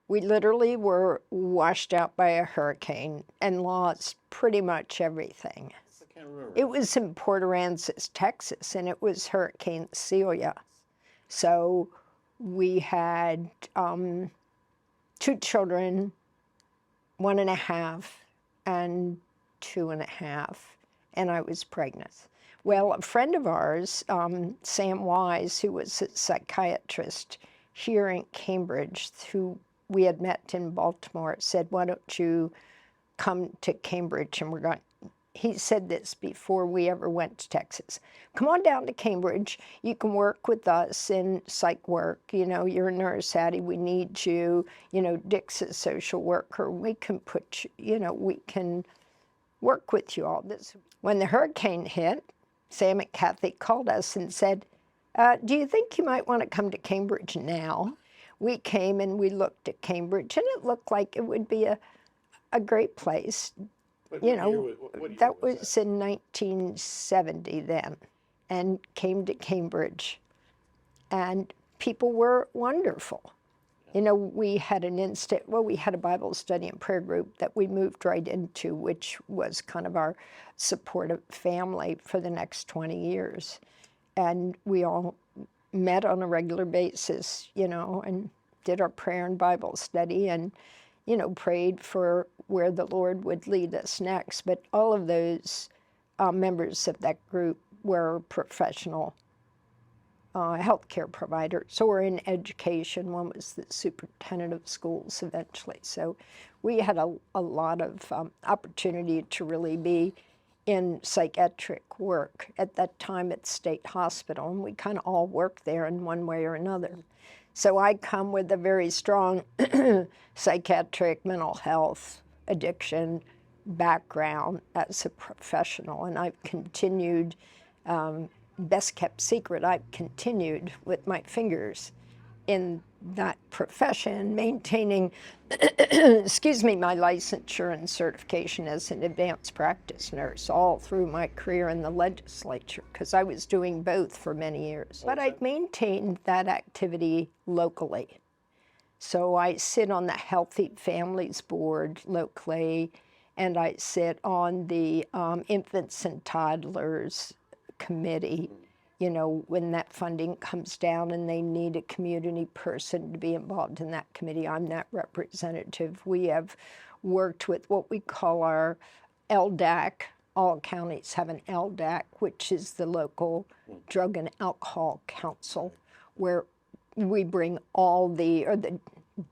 We literally were washed out by a hurricane and lost pretty much everything. I can't remember. It was in Port Aransas, Texas, and it was Hurricane Celia. So we had 2 children, 1.5 and 2.5, and I was pregnant. Well, a friend of ours, Sam Wise, who was a psychiatrist here in Cambridge, who we had met in Baltimore, said, "Why don't you come to Cambridge?" And we're going. He said this before we ever went to Texas. "Come on down to Cambridge. You can work with us in psych work. You know, you're a nurse, Addie. We need you. You know, Dick's a social worker. We can put you, you know, we can work with you all this." When the hurricane hit, Sam and Kathy called us and said, "Do you think you might want to come to Cambridge now?" We came and we looked at Cambridge, and it looked like it would be a great place. You know, that was in 1970 then, and came to Cambridge, and people were wonderful. You know, we had we had a Bible study and prayer group that we moved right into, which was kind of our supportive family for the next 20 years. And we all met on a regular basis, you know, and did our prayer and Bible study and, you know, prayed for where the Lord would lead us next. But all of those members of that group were professional healthcare providers or in education. One was the superintendent of schools eventually. So we had a lot of opportunity to really be in psychiatric work at that time at State Hospital, and we kind of all worked there in one way or another. So I come with a very strong psychiatric, mental health, addiction background as a professional, and I've continued, best kept secret, I've continued with my fingers in that profession, maintaining, excuse me, my licensure and certification as an advanced practice nurse all through my career in the legislature, because I was doing both for many years. But I've maintained that activity locally. So I sit on the Healthy Families Board locally, and I sit on the Infants and Toddlers Committee. You know, when that funding comes down and they need a community person to be involved in that committee, I'm that representative. We have worked with what we call our LDAC. All counties have an LDAC, which is the local drug and alcohol council, where we bring all the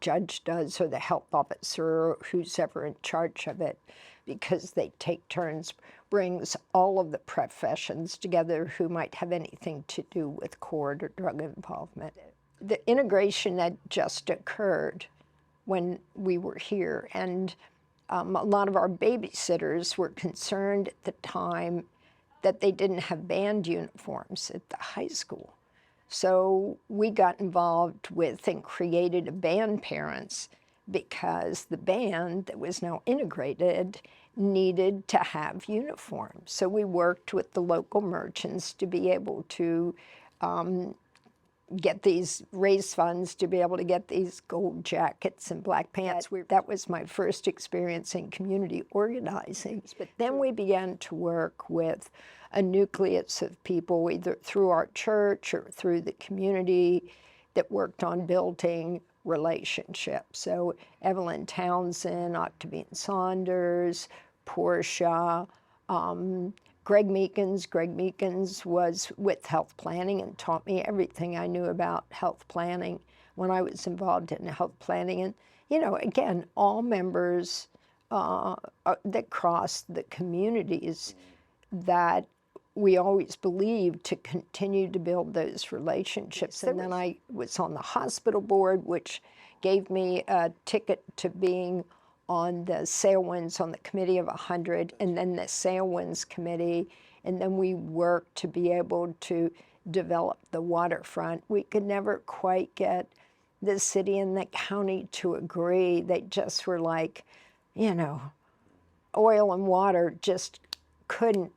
judge does, or the health officer, or who's ever in charge of it, because they take turns, brings all of the professions together who might have anything to do with court or drug involvement. The integration had just occurred when we were here, and a lot of our babysitters were concerned at the time that they didn't have band uniforms at the high school. So we got involved with and created a band parents, because the band that was now integrated needed to have uniforms. So we worked with the local merchants to be able to get these, raise funds to be able to get these gold jackets and black pants. That was my first experience in community organizing. But then we began to work with a nucleus of people, either through our church or through the community, that worked on building relationships. So Evelyn Townsend, Octavine Saunders, Portia, Greg Meekins. Greg Meekins was with health planning and taught me everything I knew about health planning when I was involved in health planning. And, you know, again, all members that cross the communities that we always believed to continue to build those relationships. And then I was on the hospital board, which gave me a ticket to being on the Salewinds, on the Committee of 100, and then the Salewinds Committee. And then we worked to be able to develop the waterfront. We could never quite get the city and the county to agree. They just were like, you know, oil and water just couldn't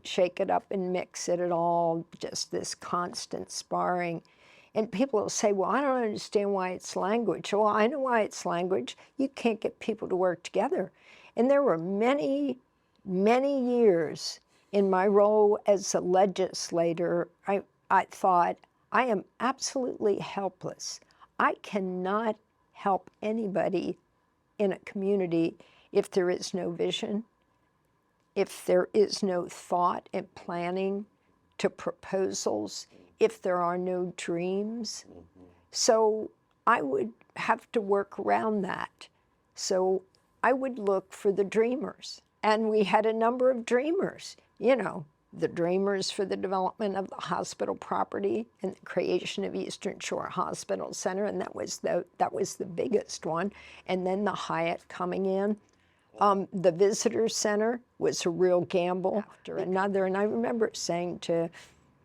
shake it up and mix it at all, just this constant sparring. And people will say, well, I don't understand why it's language. Well, I know why it's language. You can't get people to work together. And there were many, many years in my role as a legislator, I thought, I am absolutely helpless. I cannot help anybody in a community if there is no vision, if there is no thought and planning to proposals, if there are no dreams. So I would have to work around that. So I would look for the dreamers. And we had a number of dreamers, you know, the dreamers for the development of the hospital property and the creation of Eastern Shore Hospital Center, and that was the biggest one. And then the Hyatt coming in. The visitor center was a real gamble after another. And I remember saying to,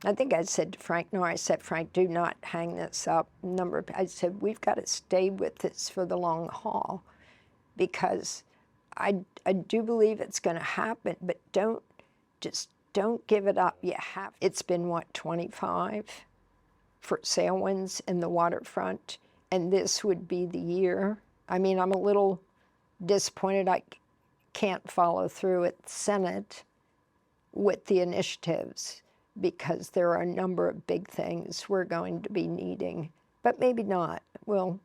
I think I said to Frank, no, I said, Frank, do not hang this up. I said, we've got to stay with this for the long haul, because I do believe it's going to happen, but don't give it up. It's been, what, 25 for sailwinds in the waterfront, and this would be the year. I mean, I'm a little disappointed I can't follow through at the Senate with the initiatives, because there are a number of big things we're going to be needing, but maybe not. We'll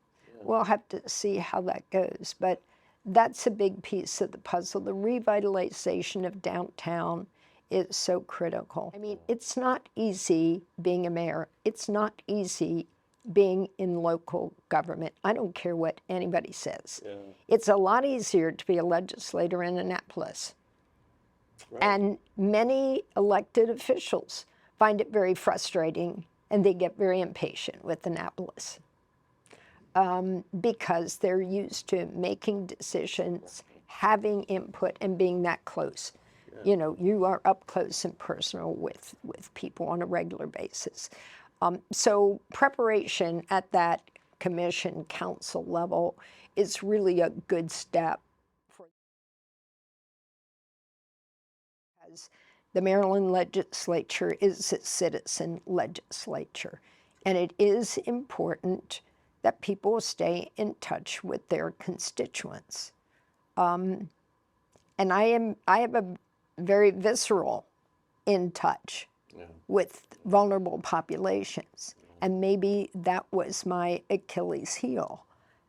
have to see how that goes, but that's a big piece of the puzzle. The revitalization of downtown is so critical. I mean, it's not easy being a mayor. It's not easy being in local government. I don't care what anybody says. Yeah. It's a lot easier to be a legislator in Annapolis. Right. And many elected officials find it very frustrating, and they get very impatient with Annapolis because they're used to making decisions, having input, and being that close. Yeah. You know, you are up close and personal with people on a regular basis. So preparation at that commission council level is really a good step. Because the Maryland legislature is a citizen legislature, and it is important that people stay in touch with their constituents. And I have a very visceral in touch with vulnerable populations. And maybe that was my Achilles heel,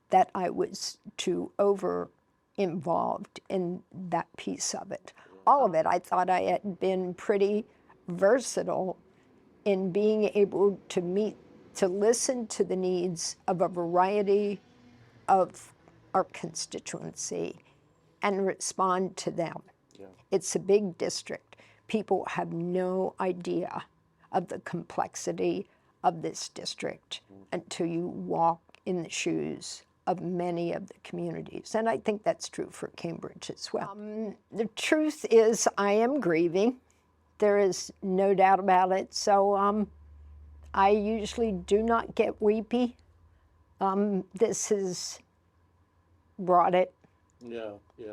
that I was too over-involved in that piece of it. All of it, I thought I had been pretty versatile in being able to listen to the needs of a variety of our constituency and respond to them. Yeah. It's a big district. People have no idea of the complexity of this district until you walk in the shoes of many of the communities. And I think that's true for Cambridge as well. The truth is, I am grieving. There is no doubt about it. So I usually do not get weepy. This has brought it. Yeah.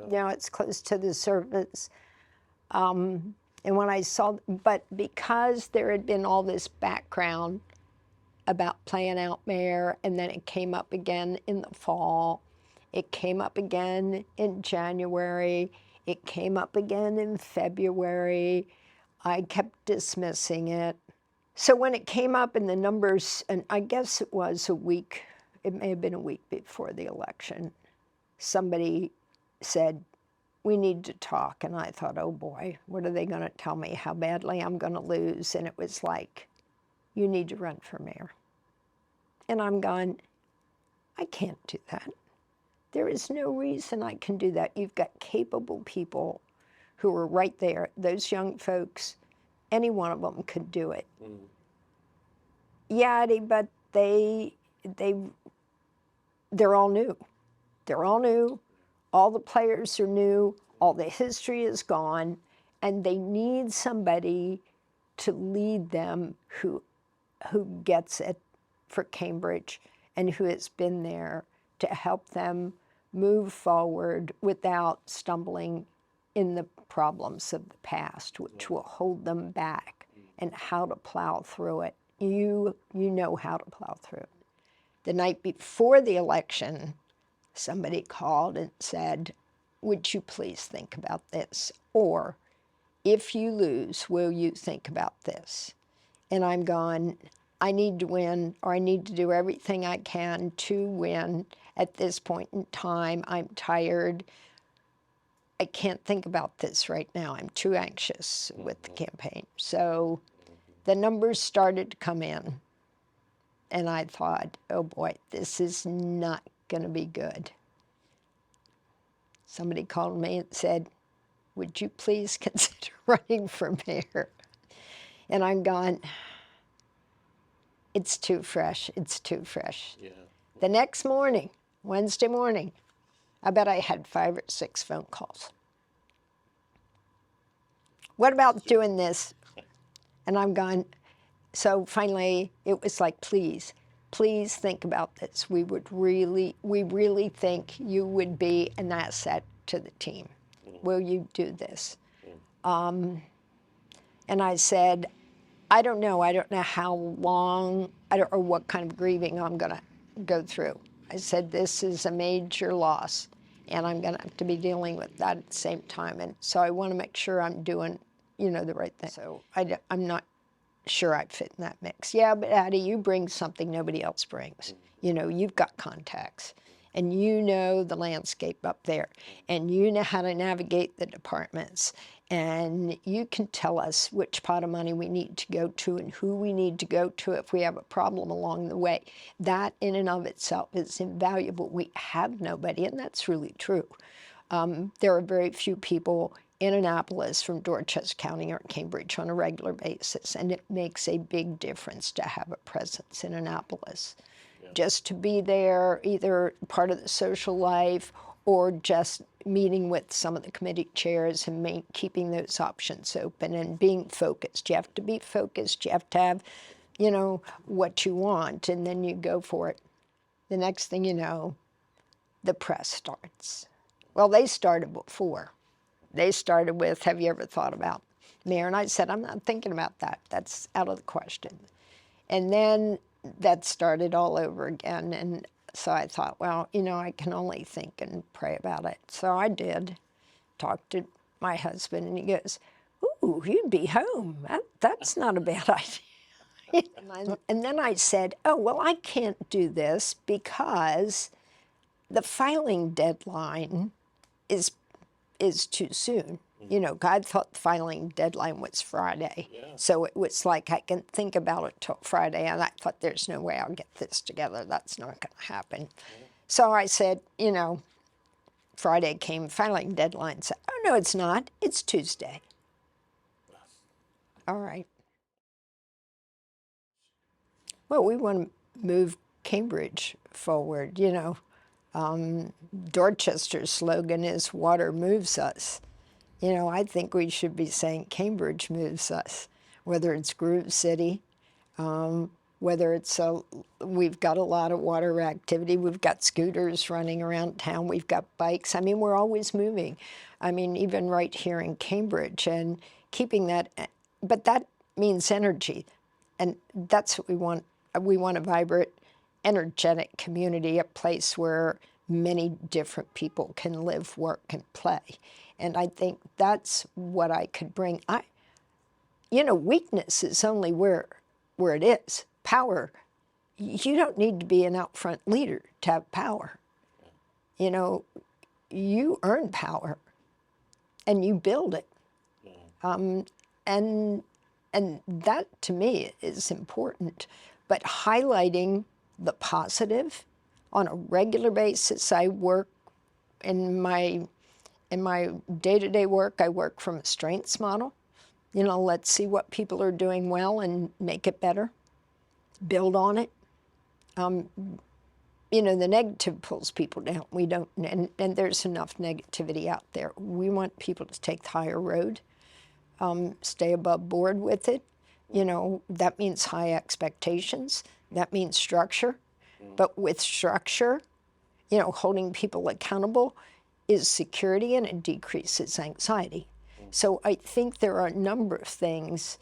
Now it's close to the surface. And when I saw, but because there had been all this background about playing out mayor, and then it came up again in the fall, it came up again in January, it came up again in February, I kept dismissing it. So when it came up in the numbers, and I guess it was a week, it may have been a week before the election, somebody said, we need to talk. And I thought, oh boy, what are they going to tell me, how badly I'm going to lose? And it was like, you need to run for mayor. And I'm going, I can't do that. There is no reason I can do that. You've got capable people who are right there. Those young folks, any one of them could do it. Mm. Yeah, Addie, but they're all new. They're all new. All the players are new. All the history is gone. And they need somebody to lead them who gets it for Cambridge and who has been there to help them move forward without stumbling in the problems of the past, which will hold them back, and how to plow through it you know how to plow through. The night before the election, somebody called and said, would you please think about this? Or, if you lose, will you think about this? And I'm gone, I need to win, or I need to do everything I can to win at this point in time. I'm tired. I can't think about this right now. I'm too anxious with the campaign. So the numbers started to come in, and I thought, oh boy, this is not going to be good. Somebody called me and said, would you please consider running for mayor? And I'm gone, it's too fresh, it's too fresh. Yeah. The next morning, Wednesday morning, I bet I had 5 or 6 phone calls. What about doing this? And I'm gone. So finally, it was like, please think about this. We really think you would be an asset to the team. Will you do this? And I said, I don't know how long, or what kind of grieving I'm gonna go through. I said, this is a major loss, and I'm gonna have to be dealing with that at the same time. And so I wanna make sure I'm doing, the right thing. So I'm not sure I fit in that mix. Yeah, but Addie, you bring something nobody else brings. You've got contacts, and you know the landscape up there, and you know how to navigate the departments, and you can tell us which pot of money we need to go to and who we need to go to if we have a problem along the way. That in and of itself is invaluable. We have nobody, and that's really true. There are very few people in Annapolis from Dorchester County or Cambridge on a regular basis, and it makes a big difference to have a presence in Annapolis. Yeah. Just to be there, either part of the social life or just meeting with some of the committee chairs and keeping those options open and being focused. You have to be focused. You have to have, what you want, and then you go for it. The next thing you know, the press starts. Well, they started before. They started with, have you ever thought about mayor? And I said, I'm not thinking about that. That's out of the question. And then that started all over again. And so I thought, well, I can only think and pray about it. So I did. Talked to my husband, and he goes, ooh, you'd be home. That's not a bad idea. And then I said, oh, well, I can't do this because the filing deadline is too soon. God thought the filing deadline was Friday. Yeah. So it was like, I can think about it till Friday, and I thought, there's no way I'll get this together. That's not going to happen. Yeah. So I said, Friday came, filing deadline. Said, oh, no, it's not. It's Tuesday. All right. Well, we want to move Cambridge forward, Dorchester's slogan is water moves us. I think we should be saying Cambridge moves us, whether it's Groove City, whether it's we've got a lot of water activity. We've got scooters running around town. We've got bikes. We're always moving. Even right here in Cambridge, and keeping that, but that means energy, and that's what we want. We want a vibrant, energetic community, a place where many different people can live, work, and play. And I think that's what I could bring. Weakness is only where it is. Power, you don't need to be an out front leader to have power. You earn power, and you build it. And that, to me, is important. But highlighting the positive on a regular basis. I work in my day-to-day work, I work from a strengths model. Let's see what people are doing well and make it better, build on it. The negative pulls people down. We don't, and there's enough negativity out there. We want people to take the higher road, stay above board with it. That means high expectations. That means structure. But with structure, holding people accountable is security, and it decreases anxiety. So I think there are a number of things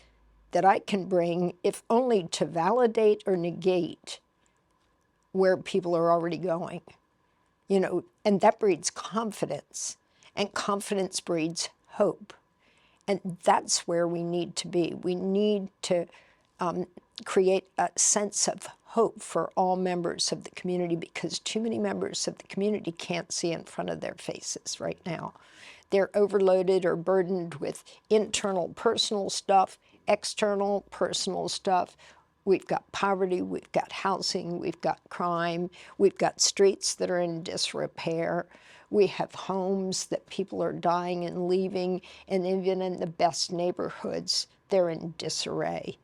that I can bring, if only to validate or negate where people are already going. You know, and that breeds confidence, and confidence breeds hope. And that's where we need to be. We need to create a sense of hope for all members of the community, because too many members of the community can't see in front of their faces right now. They're overloaded or burdened with internal personal stuff, external personal stuff. We've got poverty, we've got housing, we've got crime, we've got streets that are in disrepair. We have homes that people are dying and leaving, and even in the best neighborhoods, they're in disarray.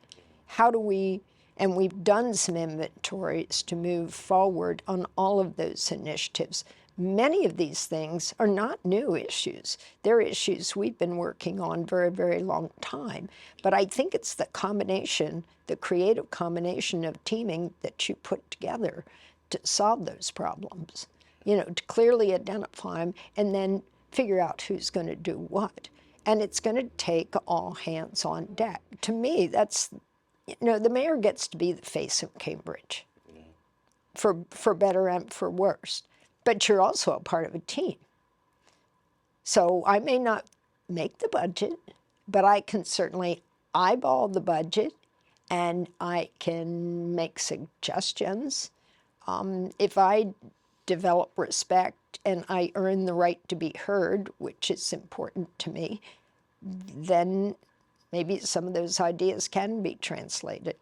How do we, and we've done some inventories to move forward on all of those initiatives. Many of these things are not new issues. They're issues we've been working on for a very long time. But I think it's the combination, the creative combination of teaming that you put together to solve those problems. You know, to clearly identify them and then figure out who's going to do what. And it's going to take all hands on deck. To me, that's, you know, the mayor gets to be the face of Cambridge, for better and for worse. But you're also a part of a team. So I may not make the budget, but I can certainly eyeball the budget, and I can make suggestions. If I develop respect and I earn the right to be heard, which is important to me, then maybe some of those ideas can be translated.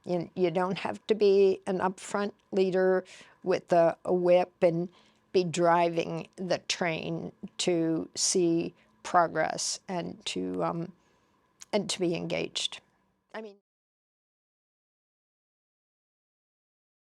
You don't have to be an upfront leader with a whip and be driving the train to see progress and to be engaged. I mean.